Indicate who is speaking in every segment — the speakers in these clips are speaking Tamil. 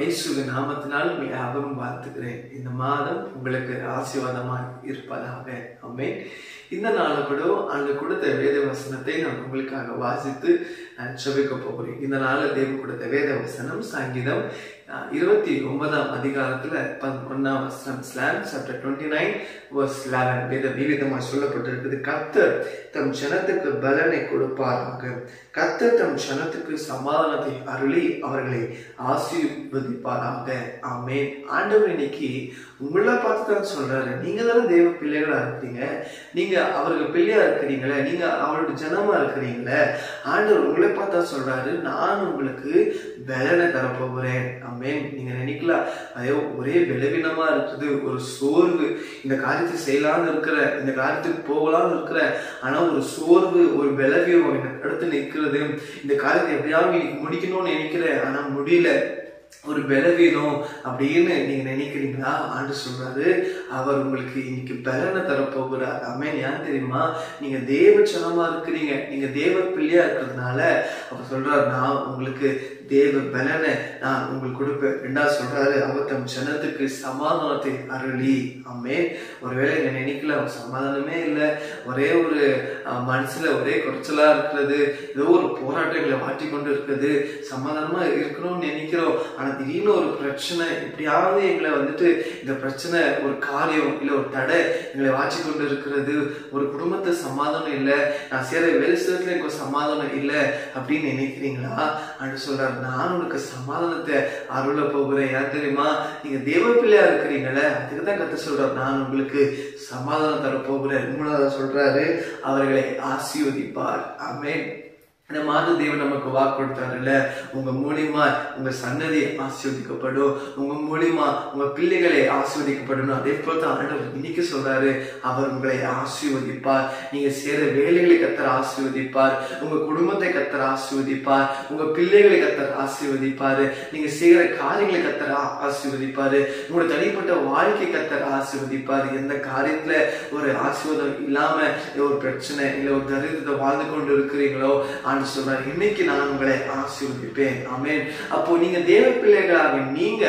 Speaker 1: இயேசுவின் நாமத்தினால் உங்களை யாவரும் வாழ்த்துக்கிறேன். இந்த மாதம் உங்களுக்கு ஆசீர்வாதமாக இருப்பதாக. ஆமென். இந்த நாள் கூட அங்கு கொடுத்த வேத வசனத்தை நான் உங்களுக்காக வாசித்து நான் ஜெபிக்க போகிறேன். இந்த நாள் தேவன் கொடுத்த வேத வசனம் சங்கீதம் 29ஆம் அதிகாரத்துல 11ஆம் வசனம், chapter 29 verse 11 விதமாக சொல்லப்பட்டிருக்குது. கர்த்தர் தம் ஜனத்துக்கு பலனை கொடுப்பாராக. கர்த்தர் தம் ஜனத்துக்கு சமாதானத்தை அருளி அவர்களை ஆசீர்வதிப்பாராக. ஆமென். ஆண்டவர் இன்னைக்கு உங்களை பார்த்து தான் சொல்றாரு, நீங்க தானே தேவ பிள்ளைகளா இருக்கிறீங்க, நீங்க அவருக்கு பிள்ளையா இருக்கிறீங்களே, நீங்க அவருடைய ஜனமா இருக்கிறீங்களே. ஆண்டவர் உங்களை பார்த்தா சொல்றாரு, நான் உங்களுக்கு பலனை தரப்போகிறேன். ஆமென். நீங்க நினைக்கலாம், ஐயோ ஒரே பலவீனமா இருக்குது, ஒரு சோர்வு, இந்த காரியத்தை செய்யலான்னு இருக்கிற, இந்த காரியத்துக்கு போகலான்னு இருக்கிற, ஆனா ஒரு சோர்வு, ஒரு பலவீனம் எனக்கு அடுத்து நிற்கிறது. இந்த காரியத்தை எப்படியாவது இன்னைக்கு முடிக்கணும்னு நினைக்கிறேன், ஆனா முடியல, ஒரு பலவீனம் அப்படின்னு நீங்க நினைக்கிறீங்களா? ஆண்டு சொல்றாரு, அவர் உங்களுக்கு இன்னைக்கு பலனை தரப்போகிறார். ஆமென். ஏன் தெரியுமா? நீங்க தேவ ஜனமா இருக்கிறீங்க, நீங்க தேவ பிள்ளையா இருக்கிறதுனால அவர் சொல்றாரு, நான் உங்களுக்கு தேவ பலனை நான் உங்களுக்கு கொடுப்பேன். ரெண்டாவது சொல்றாரு, அவர் தம் ஜனத்துக்கு சமாதானத்தை அருளி. ஆமென். ஒருவேளை நீங்க நினைக்கல, சமாதானமே இல்லை, ஒரே ஒரு மனசுல ஒரே குறைச்சலா இருக்கிறது, ஏதோ ஒரு போராட்டங்களை வாட்டி கொண்டு இருக்கிறது, சமாதானமா இருக்கணும்னு நினைக்கிறோம், ஆனா திடீர்னு ஒரு பிரச்சனை, எப்படியாவது எங்களை வந்துட்டு இந்த பிரச்சனை, ஒரு காரியம் இல்ல ஒரு தடை எங்களை வாட்சி கொண்டு இருக்கிறது, ஒரு குடும்பத்தை சமாதானம் இல்லை, நான் சேர வேலை செய்யறதுல எனக்கு சமாதானம் இல்லை அப்படின்னு நினைக்கிறீங்களா? அப்படின்னு சொல்றாரு, நான் உனக்கு சமாதானத்தை அருள போகிறேன். ஏன் தெரியுமா? நீங்க தேவ பிள்ளையா இருக்கிறீங்களே, அதுக்கு தான் கர்த்தர் சொல்றாரு, நான் உங்களுக்கு சமாதானம் தர போகிறேன். மூணாவது சொல்றாரு, அவர்களை ஆசீர்வதிப்பார். ஆமென். இந்த மாத தேவன் நமக்கு வாக்கு கொடுத்தாருல்ல, உங்க மூலியமா உங்க சன்னதி ஆசீர்வதிக்கப்படும், உங்க மூலியமா உங்க பிள்ளைகளை ஆசீர்வதிக்கப்படணும். அதே போல தான் ஆண்டவர் இன்னைக்கு சொல்றாரு, அவர் உங்களை ஆசீர்வதிப்பார். நீங்க சேர வேலைகளை கர்த்தர் ஆசீர்வதிப்பார், உங்க குடும்பத்தை கர்த்தர் ஆசீர்வதிப்பார், உங்க பிள்ளைகளை கர்த்தர் ஆசீர்வதிப்பாரு, நீங்க செய்கிற காரியங்களை கர்த்தர் ஆசீர்வதிப்பாரு, உங்களோட தனிப்பட்ட வாழ்க்கை கர்த்தர் ஆசீர்வதிப்பாரு. எந்த காரியத்துல ஒரு ஆசீர்வாதம் இல்லாம ஒரு பிரச்சனை இல்ல ஒரு தரித்திரத்தை வாழ்ந்து கொண்டு இருக்கிறீங்களோ, சொல்றாரு, இன்னைக்கு நான் உங்களை ஆசீர்வதிப்பேன். ஆமென். அப்போ நீங்க தேவ பிள்ளைகளாக நீங்க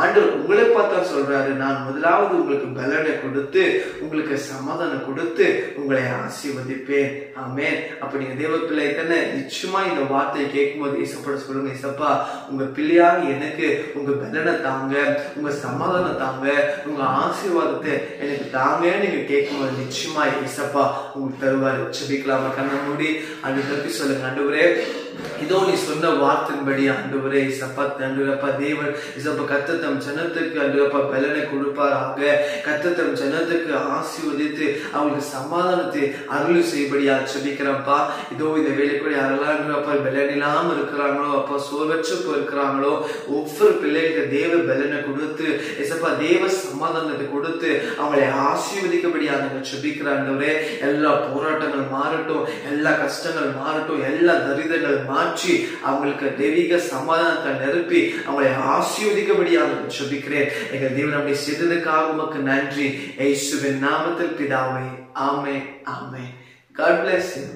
Speaker 1: ஆண்டவர் உங்களை பார்த்தா சொல்றாரு, நான் முதலாவது உங்களுக்கு பலனை கொடுத்து உங்களுக்கு சமாதானம் கொடுத்து உங்களை ஆசீர்வதிப்பேன். ஆமென். அப்ப நீங்க தேவ பிள்ளை தானே, நிச்சயமா இந்த வார்த்தையை கேட்கும்போது இசப்பட சொல்லுங்க, இசப்பா உங்க பிள்ளையாக எனக்கு உங்க பலனை தாங்க, உங்க சமாதானம் தாங்க, உங்க ஆசீர்வாதத்தை எனக்கு தாங்க. நீங்க கேட்கும்போது நிச்சயமா இசப்பா உங்களுக்கு தருவாரு. செபிக்கலாமா? கண்ண மூடி அப்படி தப்பி சொல்லுங்க, ஆண்டவரே இதோ நீ சொன்ன வார்த்தையின்படி ஆண்டவரே இசப்பா, ஆண்டவரப்பா தேவன் இசப்பா கர்த்தர் தம் ஜனத்துக்கு ஆண்டவரப்பா பலனை கொடுப்பாராக. கர்த்தர் தம் ஜனத்துக்கு ஆசீர்வதித்து அவங்களுக்கு சமாதானத்தை அருள் செய்யும்படியா செபிக்கிறப்பா. இதோ இந்த வேலைக்குள்ள யாரெல்லாம் ஆண்டவரப்பா பலன் இல்லாம இருக்கிறாங்களோ, அப்பா சோர்வற்று இருக்கிறாங்களோ, ஒவ்வொரு பிள்ளைகளுக்கு தேவ பலனை கொடுத்து இசப்பா தேவ சமாதானத்தை கொடுத்து அவங்களை ஆசீர்வதிக்கபடியாக செபிக்கிற ஆண்டவரே. எல்லா போராட்டங்கள் மாறட்டும், எல்லா கஷ்டங்கள் மாறட்டும், எல்லா தரித்திரங்கள் மாற்றி அவங்களுக்கு தெய்வீக சமாதானத்தை நிரப்பி அவங்களை ஆசீர்வதிக்கபடியாக ஜெபிக்கிறேன். எங்கள் தேவன் அப்படி செய்ததுக்காக உமக்கு நன்றி. இயேசுவின் நாமத்தில் பிதாவே. ஆமென். ஆமென். God bless you.